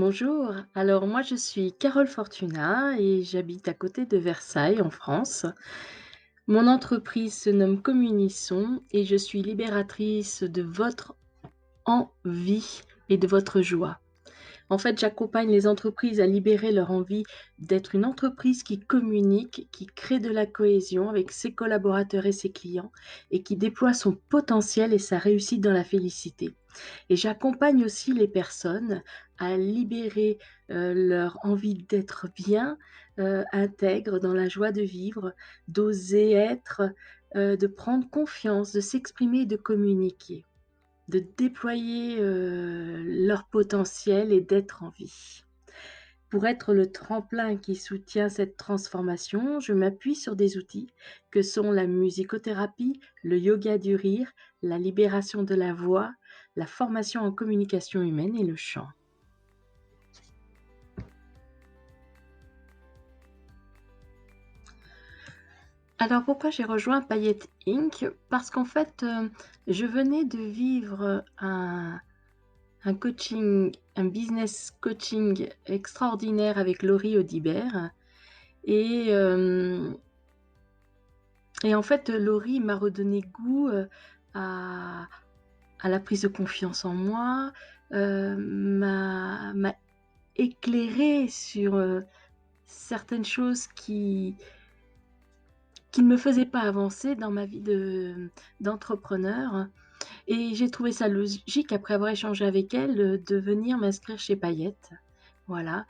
Bonjour, alors moi je suis Carole Fortuna et j'habite à côté de Versailles en France. Mon entreprise se nomme Communisson et je suis libératrice de votre envie et de votre joie. En fait, j'accompagne les entreprises à libérer leur envie d'être une entreprise qui communique, qui crée de la cohésion avec ses collaborateurs et ses clients et qui déploie son potentiel et sa réussite dans la félicité. Et j'accompagne aussi les personnes à libérer, leur envie d'être bien, intègre, dans la joie de vivre, d'oser être, de prendre confiance, de s'exprimer et de communiquer, de déployer, leur potentiel et d'être en vie. Pour être le tremplin qui soutient cette transformation, je m'appuie sur des outils que sont la musicothérapie, le yoga du rire, la libération de la voix, la formation en communication humaine et le chant. Alors pourquoi j'ai rejoint Payette Inc? Parce qu'en fait, je venais de vivre un coaching, un business coaching extraordinaire avec Laurie Audibert et hem et en fait, Laurie m'a redonné goût, à à la prise de confiance en moi, m'a éclairée sur, certaines choses qui ne me faisaient pas avancer dans ma vie d'entrepreneur et j'ai trouvé ça logique après avoir échangé avec elle, de venir m'inscrire chez Payette. Voilà,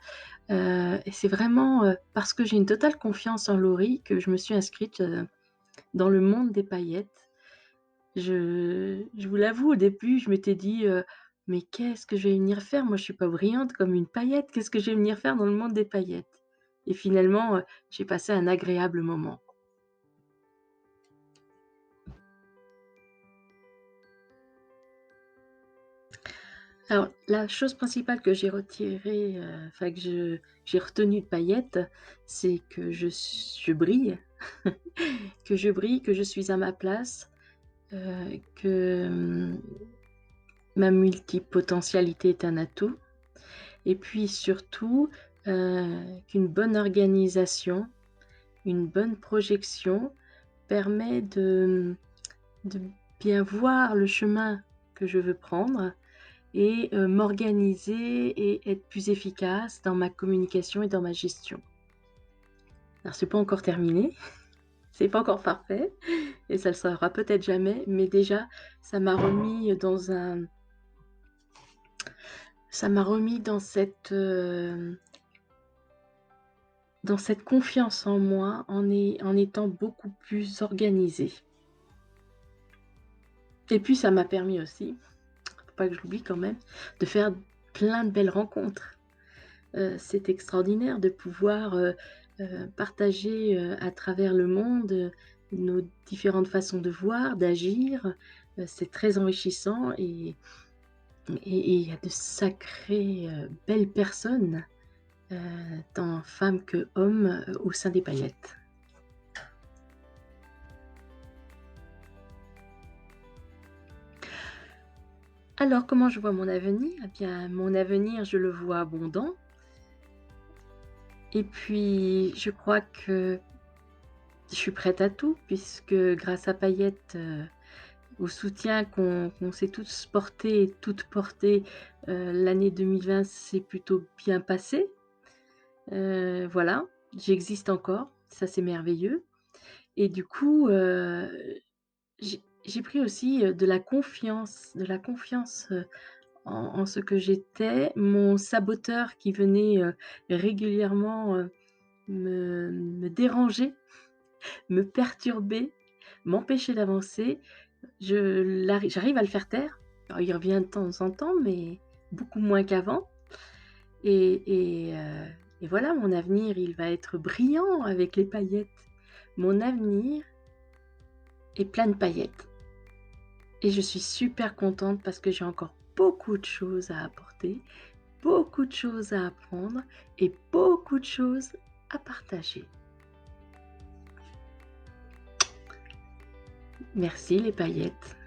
et c'est vraiment, parce que j'ai une totale confiance en Laurie que je me suis inscrite, dans le monde des paillettes. Je vous l'avoue, au début, je m'étais dit, «Mais qu'est-ce que je vais venir faire? Moi, je suis pas brillante comme une paillette. Qu'est-ce que je vais venir faire dans le monde des paillettes?» Et finalement, j'ai passé un agréable moment. Alors, la chose principale que j'ai retirée, enfin j'ai retenue de paillettes, c'est que je brille, que je brille, que je suis à ma place, que, ma multipotentialité est un atout. Et puis surtout, qu'une bonne organisation, une bonne projection permet de bien voir le chemin que je veux prendre et m'organiser et être plus efficace dans ma communication et dans ma gestion. Alors c'est pas encore terminé, c'est pas encore parfait et ça le sera peut-être jamais, mais déjà ça m'a remis dans cette confiance en moi en étant beaucoup plus organisée. Et puis ça m'a permis aussi, faut pas que je l'oublie quand même, de faire plein de belles rencontres. C'est extraordinaire de pouvoir, partager, à travers le monde, nos différentes façons de voir, d'agir. C'est très enrichissant et il y a de sacrées, belles personnes, tant femmes que hommes, au sein des paillettes. Alors comment je vois mon avenir? Eh bien, mon avenir, je le vois abondant et puis je crois que je suis prête à tout puisque grâce à Payette, au soutien qu'on s'est tous portés et toutes porté, l'année 2020 s'est plutôt bien passée. Voilà, j'existe encore, ça c'est merveilleux et du coup, j'ai pris aussi, de la confiance, en ce que j'étais. Mon saboteur qui venait, régulièrement, me déranger, me perturber, m'empêcher d'avancer, j'arrive à le faire taire. Alors il revient de temps en temps, mais beaucoup moins qu'avant et voilà, mon avenir, il va être brillant avec les paillettes. Mon avenir est plein de paillettes et je suis super contente parce que j'ai encore beaucoup de choses à apporter, beaucoup de choses à apprendre et beaucoup de choses à partager. Merci les paillettes.